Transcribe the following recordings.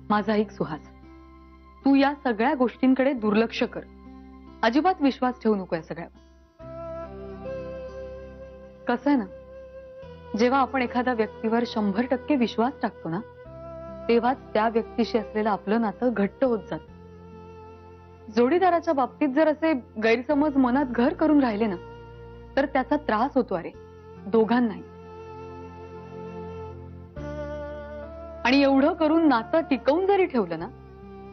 माझा ऐक सुहास, तू या सगळ्या गोष्टींकडे दुर्लक्ष कर. अजिबात विश्वास ठेवू नको या सगळ्यावर. कसं आहे ना, जेव्हा आपण एखाद्या व्यक्तीवर 100% विश्वास टाकतो ना, तेव्हाच त्या व्यक्तीशी असलेलं आपलं नातं घट्ट होत जातं. जोडीदाराच्या बाबतीत जर असे गैरसमज मनात घर करून राहिले ना, तर त्याचा त्रास होतो अरे, दोघांनाही. आणि एवढं करून नातं टिकवून जरी ठेवलं ना,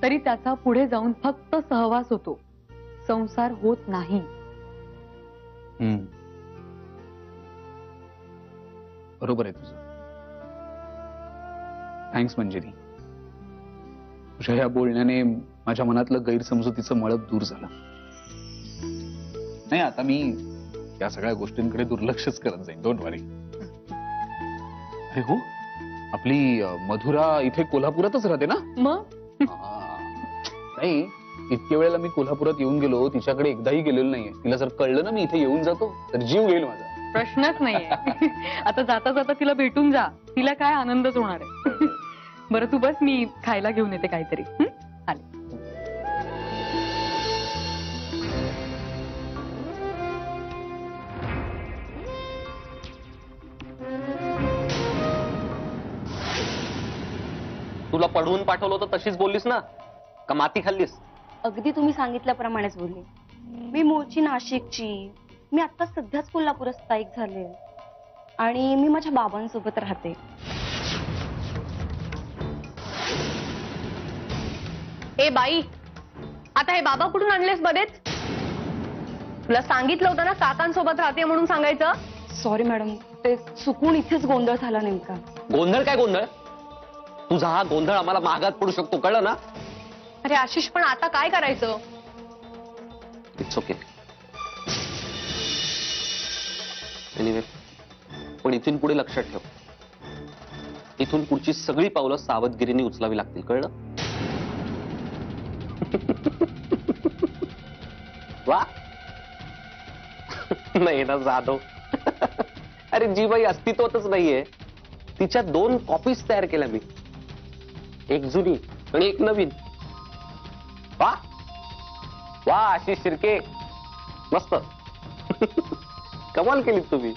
तरी त्याचा पुढे जाऊन फक्त सहवास होतो, संसार होत नाही. बरोबर आहे तुझं. थँक्स मंजिरी. तुझ्या या बोलण्याने माझ्या मनातलं गैरसमजुतीचं मळप दूर झालं. नाही, आता मी या सगळ्या गोष्टींकडे दुर्लक्षच करत जाईन. डोंट वरी. अरे हो, आपली मधुरा इथे कोल्हापुरातच राहते ना? मग नाही, इतक्या वेळेला मी कोल्हापुरात येऊन गेलो, तिच्याकडे एकदाही गेलेलो नाहीये. तिला जर कळलं ना मी इथे येऊन जातो, तर जीव घेईल माझा. प्रश्नच नाहीये. आता जाता जाता तिला भेटून जा, तिला काय आनंदच होणार आहे. बरं तू बस, मी खायला घेऊन येते काहीतरी. आले. तुला पढवून पाठवलं होतं तशीच बोललीस ना, का माती खाल्लीस? अगदी तुम्ही सांगितल्याप्रमाणेच बोलले. मी मूळची नाशिकची, मी आता सध्याच कोल्हापुरात स्थायिक झाले आणि मी माझ्या बाबांसोबत राहते. ए बाई, आता हे बाबा कुठून आणलेस बरेच? तुला सांगितलं होतं ना काकांसोबत राहते म्हणून सांगायचं. सॉरी मॅडम, ते चुकून इथेच गोंधळ झाला नेमका. गोंधळ काय गोंधळ? तुझा हा गोंधळ आम्हाला महागात पडू शकतो, कळलं ना? अरे आशिष, पण आता काय करायचं? It's okay. एनिवे, पण इथून पुढे लक्षात ठेव, इथून पुढची सगळी पावलं सावधगिरीने उचलावी लागतील, कळलं? वा नाही ना जाधव. अरे जी बाई अस्तित्वातच नाहीये, तिच्या 2 कॉपीज तयार केल्या मी, एक जुनी आणि एक नवीन. वा वा आशिष शिर्के, मस्त. कमाल केली तुम्ही.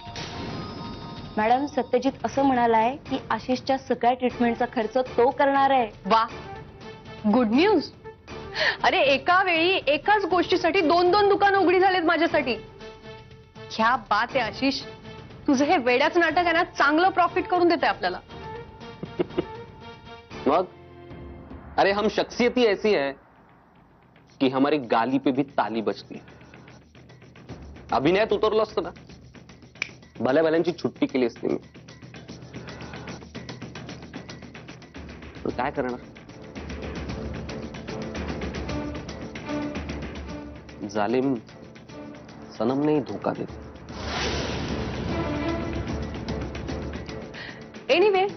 मॅडम, सत्यजित असं म्हणालाय की आशिषच्या सगळ्या ट्रीटमेंटचा खर्च तो करणार आहे. वा, गुड न्यूज. अरे एका वेळी एकाच गोष्टीसाठी 2-2 दुकानं उघडी झालेत माझ्यासाठी. क्या बात आहे आशिष, तुझं हे वेड्याचं नाटक आहे ना, चांगलं प्रॉफिट करून देते आपल्याला. मग अरे हम शख्सियत ही ऐसी है कि हमारी गाली पे भी ताली बजती है. अभिनयात उतरलो असतो ना, भल्या भल्यांची छुट्टी केली असती मी. पण काय करणार, जालिम सनम ने धोका दिला. एनिवे,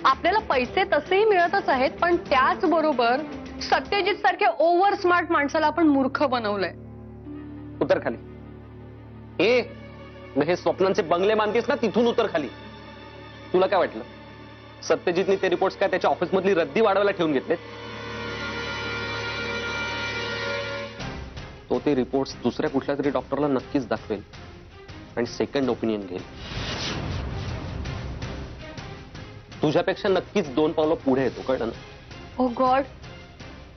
आपल्याला पैसे तसेही मिळतच आहेत, पण त्याचबरोबर सत्यजित सारख्या ओव्हर स्मार्ट माणसाला आपण मूर्ख बनवलंय. उतर खाली. हे स्वप्नांचे बंगले मानतीस ना, तिथून उतर खाली. तुला काय वाटलं, सत्यजितने ते रिपोर्ट्स काय त्याच्या ऑफिस मधली रद्दी वाढवायला ठेवून घेतलेत? तो ते रिपोर्ट्स दुसऱ्या कुठल्या तरी डॉक्टरला नक्कीच दाखवेल आणि सेकंड ओपिनियन घेईल. तुझ्यापेक्षा नक्कीच 2 पावलं पुढे येतो, कळलं ना? ओ गॉड,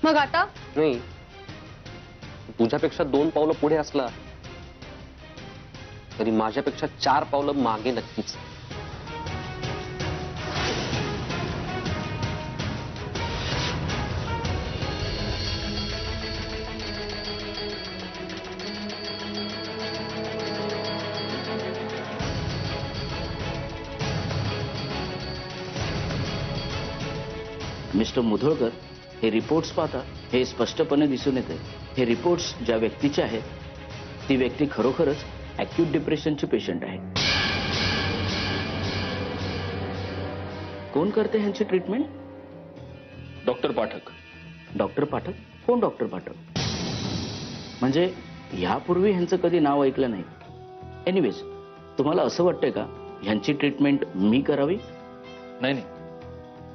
मग आता? नाही, तुझ्यापेक्षा 2 पावलं पुढे असला तरी माझ्यापेक्षा 4 पावलं मागे नक्कीच. मिस्टर मुधोळकर, हे रिपोर्ट्स पाहता हे स्पष्टपणे दिसून येते, हे रिपोर्ट्स ज्या व्यक्तीचे आहेत ती व्यक्ती खरोखरच ॲक्यूट डिप्रेशनची पेशंट आहे. कोण करते ह्यांची treatment? Doctor Pathak. Doctor Pathak? कोण डॉक्टर पाठक? म्हणजे ह्यापूर्वी ह्यांचं कधी नाव ऐकलं नाही. एनिवेज, तुम्हाला असं वाटतंय का ह्यांची ट्रीटमेंट मी करावी? नाही नाही,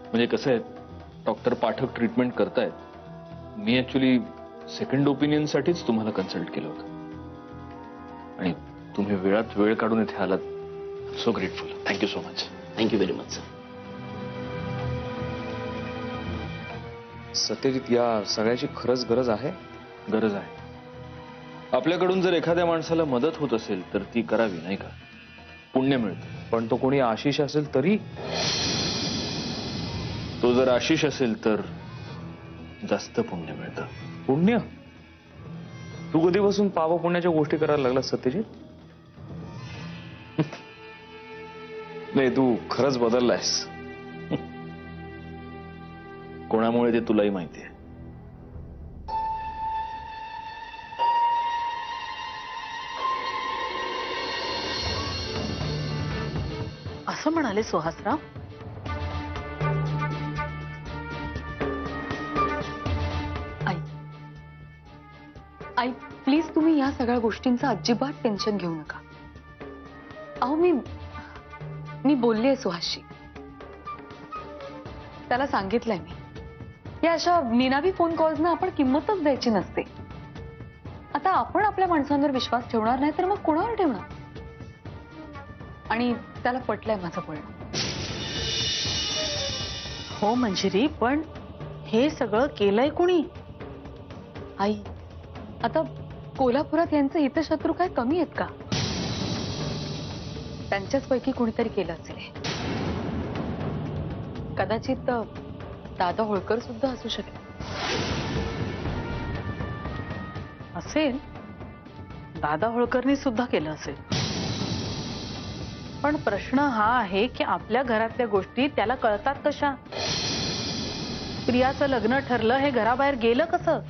म्हणजे कसं आहे, डॉक्टर पाठक ट्रीटमेंट करतायत. मी ऍक्च्युली सेकंड ओपिनियन साठीच तुम्हाला कन्सल्ट केलं होतं आणि तुम्ही वेळात वेळ काढून इथे आलात. So grateful. Thank you so much. Thank you very much sir. Satyajit, या सगळ्याची खरंच गरज आहे? गरज आहे. आपल्याकडून जर एखाद्या माणसाला मदत होत असेल तर ती करावी, नाही का? पुण्य मिळतं. पण तो कोणी आशिष असेल तरी? तो जर आशिष असेल तर जास्त पुण्य मिळतं. पुण्य? तू कधीपासून पाप पुण्याच्या गोष्टी करायला लागला सत्यजित? नाही, तू खरंच बदललायस. कोणामुळे ते तुलाही माहिती आहे. असं म्हणाले सुहासराव? आई प्लीज तुम्ही या सगळ्या गोष्टींचं अजिबात टेन्शन घेऊ नका. अहो मी बोललीये सुहासशी. त्याला सांगितलंय मी, या अशा निनावी फोन कॉल्सना आपण किंमतच द्यायची नसते. आता आपण आपल्या माणसांवर विश्वास ठेवणार नाही तर मग कोणावर ठेवणार? आणि त्याला पटलंय माझं बोलणं. हो मंजिरी, पण हे सगळं केलंय कुणी? आई, आता कोल्हापुरात यांचे हितशत्रू काय कमी आहेत का? त्यांच्याच पैकी कोणीतरी केलं असेल हे. कदाचित दादा होळकर सुद्धा असू शकेल. असेल, दादा होळकरनी सुद्धा केलं असेल. पण प्रश्न हा आहे की आपल्या घरातल्या गोष्टी त्याला कळतात कशा? प्रियाचं लग्न ठरलं हे घराबाहेर गेलं कसं?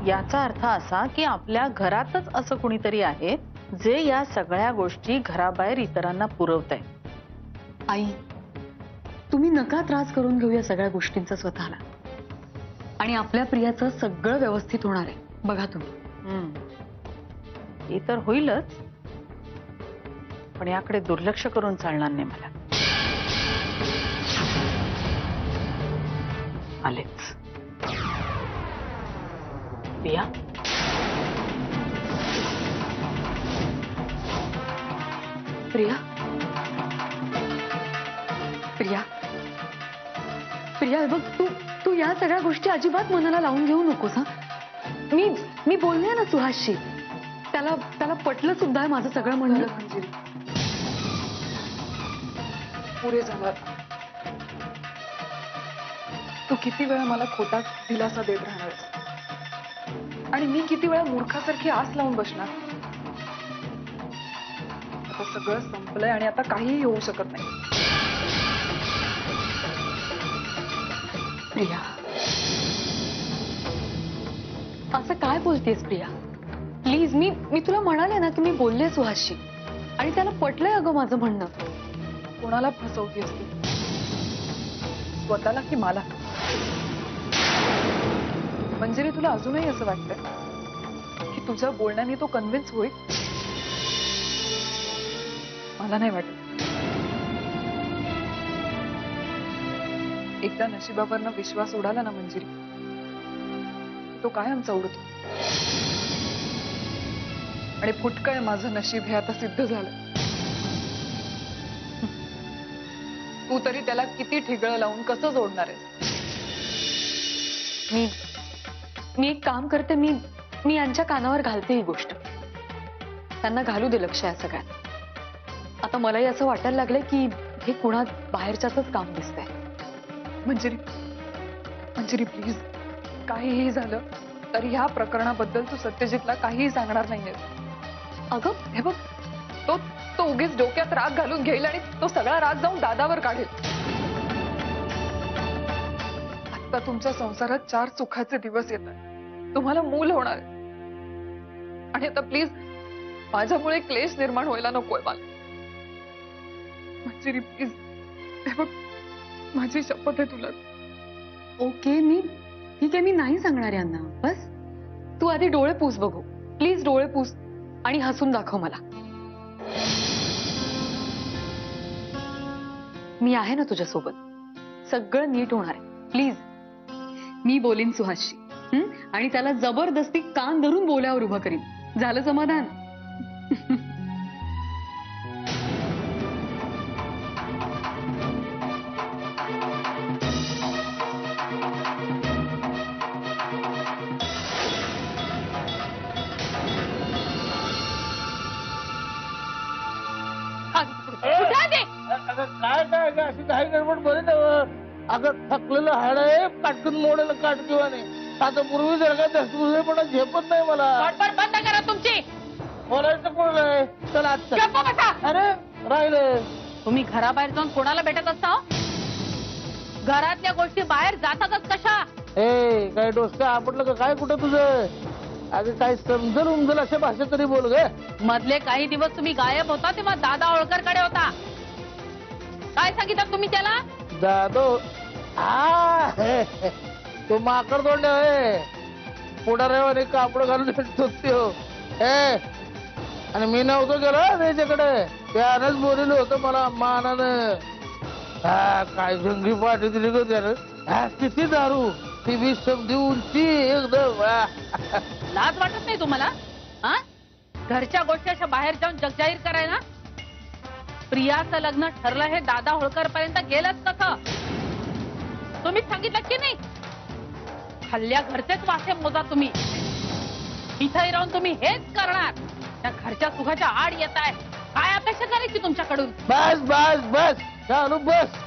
याचा अर्थ असा की आपल्या घरातच असं कुणीतरी आहे जे या सगळ्या गोष्टी घराबाहेर इतरांना पुरवत आहे. आई, तुम्ही नका त्रास करून घेऊ या सगळ्या गोष्टींचा स्वतःला. आणि आपल्या प्रियाचं सगळं व्यवस्थित होणार आहे, बघा तुम्ही. हे तर होईलच, पण याकडे दुर्लक्ष करून चालणार नाही मला. आलेच. प्रिया, प्रिया, प्रिया, प्रिया, बघ तू या सगळ्या गोष्टी अजिबात मनाला लावून घेऊ नकोस. हा, मी बोलले ना सुहासशी. त्याला पटलं सुद्धा आहे माझं सगळं म्हणणं. म्हणजे पुरे झाला. तू किती वेळा मला खोटा दिलासा देत राहणार आणि मी किती वेळा मूर्खासारखी आस लावून बसणार. आता सगळं संपलंय आणि आता काहीही होऊ शकत नाही. प्रिया, असं काय बोलतेस प्रिया? प्लीज, मी तुला म्हणाले ना की मी बोलले सुहासशी आणि त्याला पटलंय अगं माझं म्हणणं. कोणाला फसवतेस तू? स्वतःला की मला? मंजिरी, तुला अजूनही असं वाटतंय की तुझ्या बोलण्याने तो कन्व्हिन्स होईल? मला नाही वाटत. एकदा नशिबावरनं विश्वास उडाला ना मंजिरी, तो कायमचा उडतो. आणि फुटकं आहे माझं नशीब, हे आता सिद्ध झालं. तू तरी त्याला किती ठिगळं लावून कसं जोडणार आहे? मी एक काम करते. मी यांच्या कानावर घालते ही गोष्ट. त्यांना घालू दे लक्ष या सगळ्यात. आता मलाही असं वाटायला लागलंय की हे कुणा बाहेरच्याच काम दिसतंय. मंजिरी प्लीज, काहीही झालं तरी ह्या प्रकरणाबद्दल तू सत्यजितला काहीही सांगणार नाहीये. अगं हे बघ, तो उगीच डोक्यात राग घालून घेईल आणि तो सगळा राग जाऊन दादावर काढेल. आता तुमच्या संसारात 4 सुखाचे दिवस येतात. तुम्हाला मूल होणार आहे. आणि आता प्लीज माझ्यामुळे क्लेश निर्माण व्हायला नकोय मला. मंजिरी प्लीज, हे बघ, माझी शपथ आहे तुला. ओके, ठीक आहे, मी नाही सांगणार यांना. बस तू आधी डोळे पुस बघू. प्लीज डोळे पुस आणि हसून दाखव मला. मी आहे ना तुझ्यासोबत. सगळं नीट होणार आहे. प्लीज मी बोलीन सुहासशी आणि त्याला जबरदस्ती कान धरून बोल्यावर उभं करीन. झालं समाधान? काय काय काय अशी काही गडबड बरी नव. अगं थकलेलं हाड आहे, काटकून मोडेल काटकिवाने. आता पूर्वी जर का दसपुसेपणा झेपत नाही मला. बंद करा तुमची. बोलायचं कोण आहे? चला आजचं. गप्प बसा. अरे राहिले. तुम्ही घराबाहेर जाऊन कोणाला भेटत असता हो? घरातल्या गोष्टी बाहेर जातातच कशा? ए काय डोसकं आपटलं का काय कुठं तुझं? अगं काय समजल उमजल अशा भाषेत तरी बोल ग. मधले काही दिवस तुम्ही गायब होता तेव्हा दादा होळकर कडे होता. काय सांगितलं तुम्ही त्याला? जाधव तो माकड तोंड आहे. पुढाऱ्यावर कापड घालून झोपते हो. आणि मी नव्हतो गेलो त्याच्याकडे. त्यानंच बोललेलं होतं मला मानानं. काय जंगी पाठी दिली ग त्यानं. किती दारू ती बी समधी उंची एकदम. लाज वाटत नाही तुम्हाला? हा? घरच्या गोष्टी अशा बाहेर जाऊन जगजाहीर करायला. प्रियाचं लग्न ठरलं हे दादा होळकर पर्यंत गेलंच कसं? तुम्हीच सांगितलं की नाही? हल्ल्या घरचेच वासे मोजा तुम्ही. इथंही राहून तुम्ही हेच करणार. त्या घरच्या सुखाच्या आड येत आहे. काय अपेक्षा करायची तुमच्याकडून? बस बस बस चालू बस.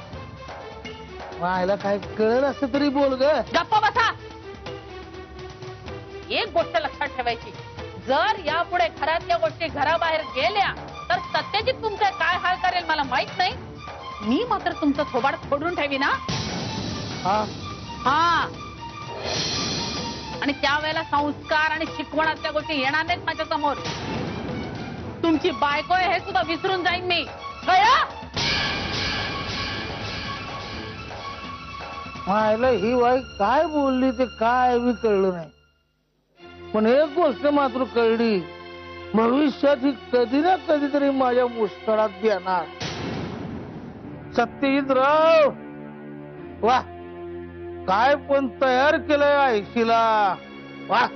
मायला काय कळलं असं तरी बोल ग. गप्प बसा. एक गोष्ट लक्षात ठेवायची, जर यापुढे घरातल्या गोष्टी घराबाहेर गेल्या तर सत्यजित तुमचे काय हाल करेल मला माहित नाही. मी मात्र तुमचं थोबाड फोडून ठेवी ना. हा. आणि त्यावेळेला संस्कार आणि शिकवणातल्या गोष्टी येणार नाहीत माझ्या समोर. तुमची बायको आहे हे सुद्धा विसरून जाईन मी. कळलं? मायला ही बाई काय बोलली ते काय बी कळलं नाही. पण एक गोष्ट मात्र कळली, भविष्यात ही कधी ना कधीतरी माझ्या मुस्कळात येणार. सत्यजितराव वा काय पण तयार केलंय आयशीला. वा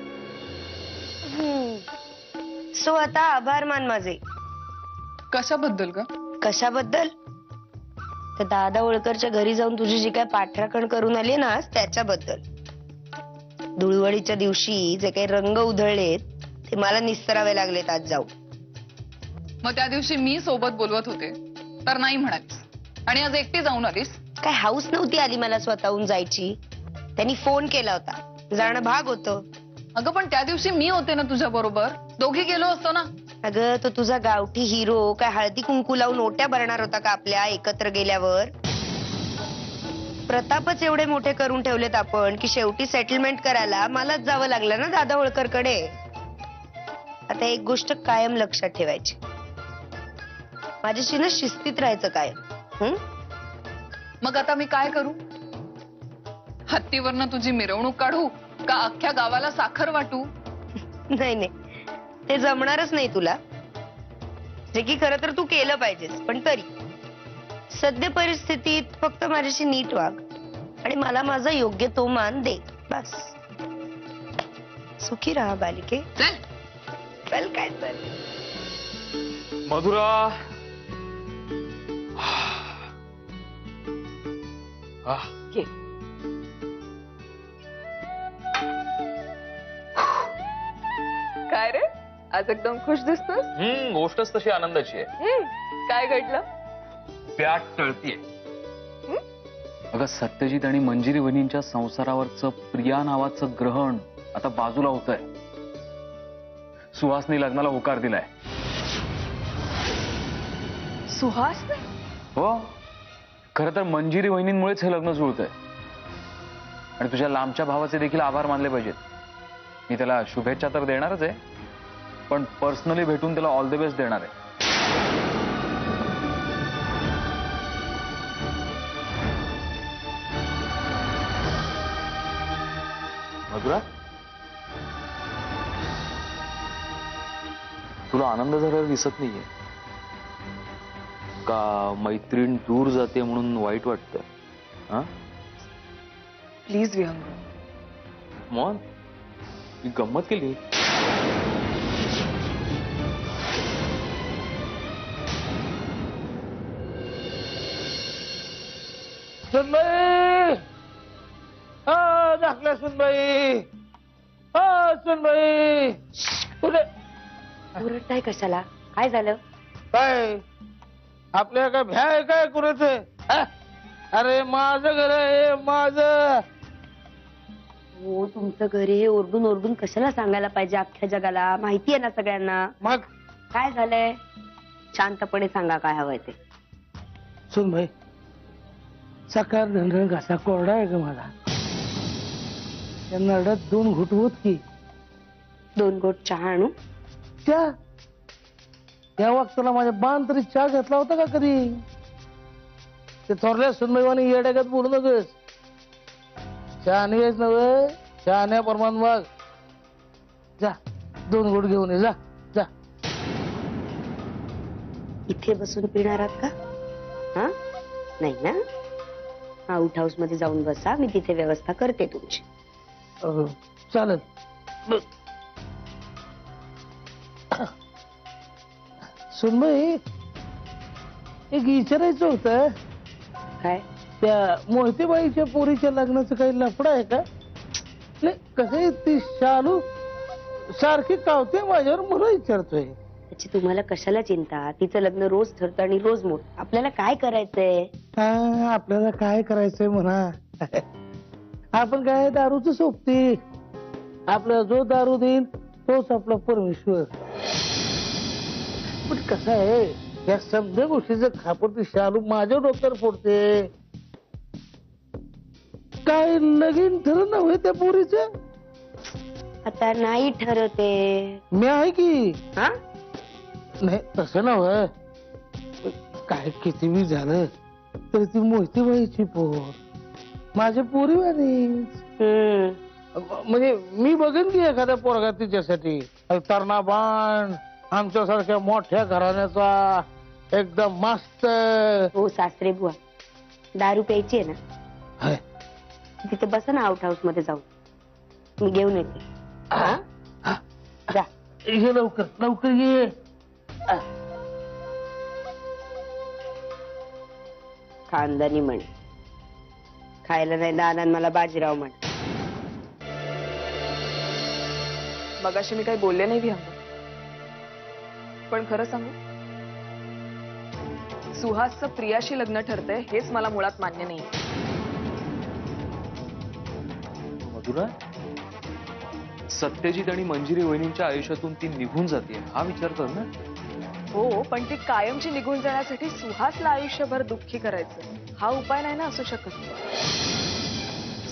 सो आता आभार मान माझे. कशाबद्दल ग? कशाबद्दल? तर दादा होळकरच्या घरी जाऊन तुझी जी काय पाठराखण करून आली ना त्याच्याबद्दल. धुळवडीच्या दिवशी जे काही रंग उधळलेत ते मला निस्तरावे लागलेत आज जाऊन. मग त्या दिवशी मी सोबत बोलवत होते तर नाही म्हणालीस आणि आज एकटी जाऊन आलीस. काय हाऊस नव्हती आली मला स्वतःहून जायची. त्यांनी फोन केला होता, जाणं भाग होतं. अगं पण त्या दिवशी मी होते ना तुझ्या बरोबर. दोघी गेलो असतो ना. अगं तो तुझा गावठी हिरो काय हळदी कुंकू लावून ओट्या भरणार होता का आपल्या एकत्र गेल्यावर? प्रतापच एवढे मोठे करून ठेवलेत आपण की शेवटी सेटलमेंट करायला मलाच जावं लागलं ना दादा होळकरकडे. आता एक गोष्ट कायम लक्षात ठेवायची, माझ्याशी ना शिस्तीत राहायचं कायम. मग आता मी काय करू? हत्तीवरनं तुझी मिरवणूक काढू का अख्ख्या गावाला साखर वाटू? नाही नाही, ते जमणारच नाही तुला. जे की खरं तर तू केलं पाहिजेस, पण तरी सद्य परिस्थितीत फक्त माझ्याशी नीट वाग आणि मला माझा योग्य तो मान दे बस. सुखी राहा बालिके. चल काय चल. मधुरा काय रे, आज एकदम खुश दिसतोस. गोष्टच तशी आनंदाची आहे. काय घडलं? प्याट टळतीये. अगं सत्यजित आणि मंजिरी वहिनींच्या संसारावरचं प्रिया नावाचं ग्रहण आता बाजूला होत आहे. सुहासने लग्नाला होकार दिलाय. सुहास? हो, खरं तर मंजिरी वहिनींमुळेच हे लग्न जुळतंय. आणि तुझ्या लांबच्या भावाचे देखील आभार मानले पाहिजेत. मी त्याला शुभेच्छा तर देणारच आहे, पण पर्सनली भेटून त्याला ऑल द बेस्ट देणार आहे. मधुरा, तुला आनंद झालेला दिसत नाहीये का? मैत्रीण दूर जाते म्हणून वाईट वाटतं? हा प्लीज विहंग. मॉन मी गंमत केली. सुनबाई, दाखल्या सुनबाई, सुनबाई कुठे ओरडताय कशाला? काय झालं? काय आपल्या काय भ्या आहे काय कुणाचं? अरे माझं घर आहे माझं. हो तुमचं घर हे ओरडून ओरडून कशाला सांगायला पाहिजे अख्ख्या जगाला? माहिती आहे ना सगळ्यांना. मग काय झालंय? शांतपणे सांगा काय हवंय ते. सुनबाई, सकाळ धंदळ घासा कोरडा आहे का मला? त्या नरड्यात 2 घुट होत की. 2 घोट चहा आणू? त्या त्या वक्ताला माझ्या बाण तरी चहा घेतला होता का कधी? ते थोरल्या सुनबाईवानी येड्यागत बोलू नकोस. चहा नाही नव्हे, चहा नाही परमान वाघ. जा 2 घोट घेऊन ये. जा जा. इथे बसून पिणार आहात का? हा नाही ना? आउट हाऊस मध्ये जाऊन बसा, मी तिथे व्यवस्था करते तुमची. चालेल. सुनबाई, एक विचारायचं होतं. काय? त्या मोहितेबाईच्या पोरीच्या लग्नाचं काही लफडं आहे का? नाही कसं ती शालू सारखी कावते माझ्यावर, मला विचारतोय. त्याची तुम्हाला कशाला चिंता? तिचं लग्न रोज ठरतं आणि रोज मोठ. आपल्याला काय करायचंय? आपल्याला काय करायचंय म्हणा. आपण काय दारूच सोबती. आपल्याला जो दारू देईल तोच आपला परमेश्वर. पण कसं आहे, या सगळ्या गोष्टीचं खापर ती शालू माझ्या डोक्यावर फोडते. काय लगीन ठरलं नव्हे त्या पोरीचं? आता नाही ठरते. मी आहे की. हा नाही तसं नव्हे. काय किती बी झालं तरी ती मोहितीबाईची पोर माझ्या पोरीवानी. म्हणजे मी बघेन की एखाद्या पोरगा तिच्यासाठी तरणाबाण आमच्यासारख्या मोठ्या घराण्याचा एकदम मस्त. हो सासरे बुवा, दारू प्यायची आहे ना? तिथे बसा ना आउट हाऊस मध्ये जाऊन, मी घेऊन येते. जा ये लवकर लवकर ये. खानदानी म्हण, खायला नाही दाना मला बाजीराव म्हण. मगाशी मी काही बोलले नाही विहंग, पण खरं सांगू, सुहासचं प्रियाशी लग्न ठरतंय हेच मला मुळात मान्य नाही. मधुरा, सत्यजित आणि मंजिरी वहिनींच्या आयुष्यातून ती निघून जाते हा विचार कर ना. हो, पण ती कायमची निघून जाण्यासाठी सुहासला आयुष्यभर दुःखी करायचं हा उपाय नाही ना असू शकत.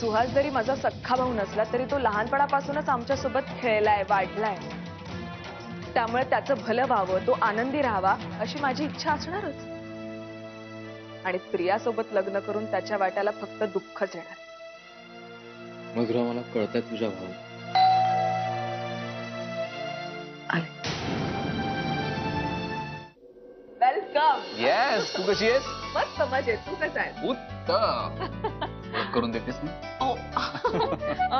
सुहास जरी माझा सख्खा भाऊ नसला तरी तो लहानपणापासूनच आमच्या सोबत खेळलाय, वाढलाय. त्यामुळे त्याचं भलं व्हावं, तो आनंदी राहावा अशी माझी इच्छा असणारच. आणि प्रियासोबत लग्न करून त्याच्या वाट्याला फक्त दुःखच येणार. मधुरा, मला कळतंय तुझ्या भाऊ. वेलकम. येस, तू कशी आहेस? मस्त मजेत. तू कसा आहे? उत्तम. ओळख करून देतेस ना?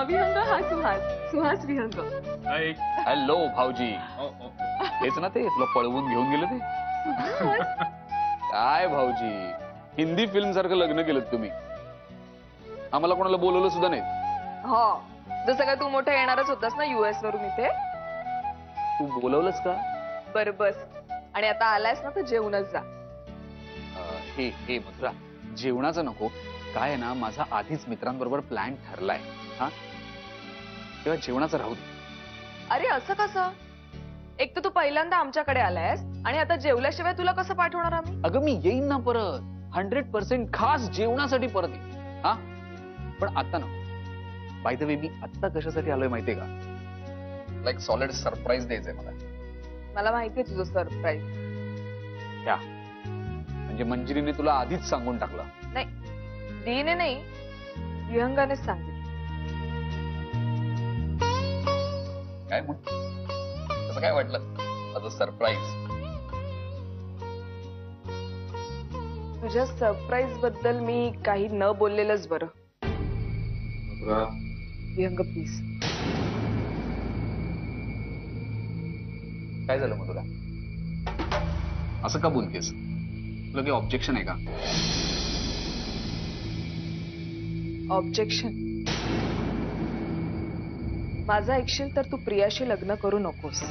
विहंग हा सुहास. सुहास विहंग. हॅलो भाऊजी. हेच ना ते तुला पळवून घेऊन गेले ते? काय भाऊजी, हिंदी फिल्म सारखं लग्न केलं तुम्ही. आम्हाला कोणाला बोलवलं सुद्धा नाही. हो, जसं काय तू मोठा येणारच होतास ना US वरून इथे. तू बोलवलंस का? बर बस. आणि आता आलायस ना तर जेवूनच जा. हे मधुरा, जेवणाचं नको. काय आहे ना, माझा आधीच मित्रांबरोबर प्लॅन ठरलाय. हा, तेव्हा जेवणाचं राहू दे. अरे असं कसं? एक तर तू पहिल्यांदा आमच्याकडे आलायस आणि आता जेवल्याशिवाय तुला कसं पाठवणार आम्ही? अगं मी येईन ना परत. 100% खास जेवणासाठी परत येईन. हा, पण आता नको. बाय द वे, मी आत्ता कशासाठी आलोय माहितीये का? लाईक सॉलिड सरप्राईज द्यायचंय मला. मला माहितीये तुझं सरप्राईज. त्या म्हणजे मंजिरीने तुला आधीच सांगून टाकलं. नाही, दीने नाही, विहंगानेच सांगितलं. काय मग कसं काय वाटलं माझं सरप्राईज? तुझ्या सरप्राईज बद्दल मी काही न बोललेलंच बरं. विहंग प्लीज. काय झालं मधुरा? असं का बोलतेस? तुला काही ऑब्जेक्शन आहे का? ऑब्जेक्शन? माझं ऐकशील तर तू प्रियाशी लग्न करू नकोस.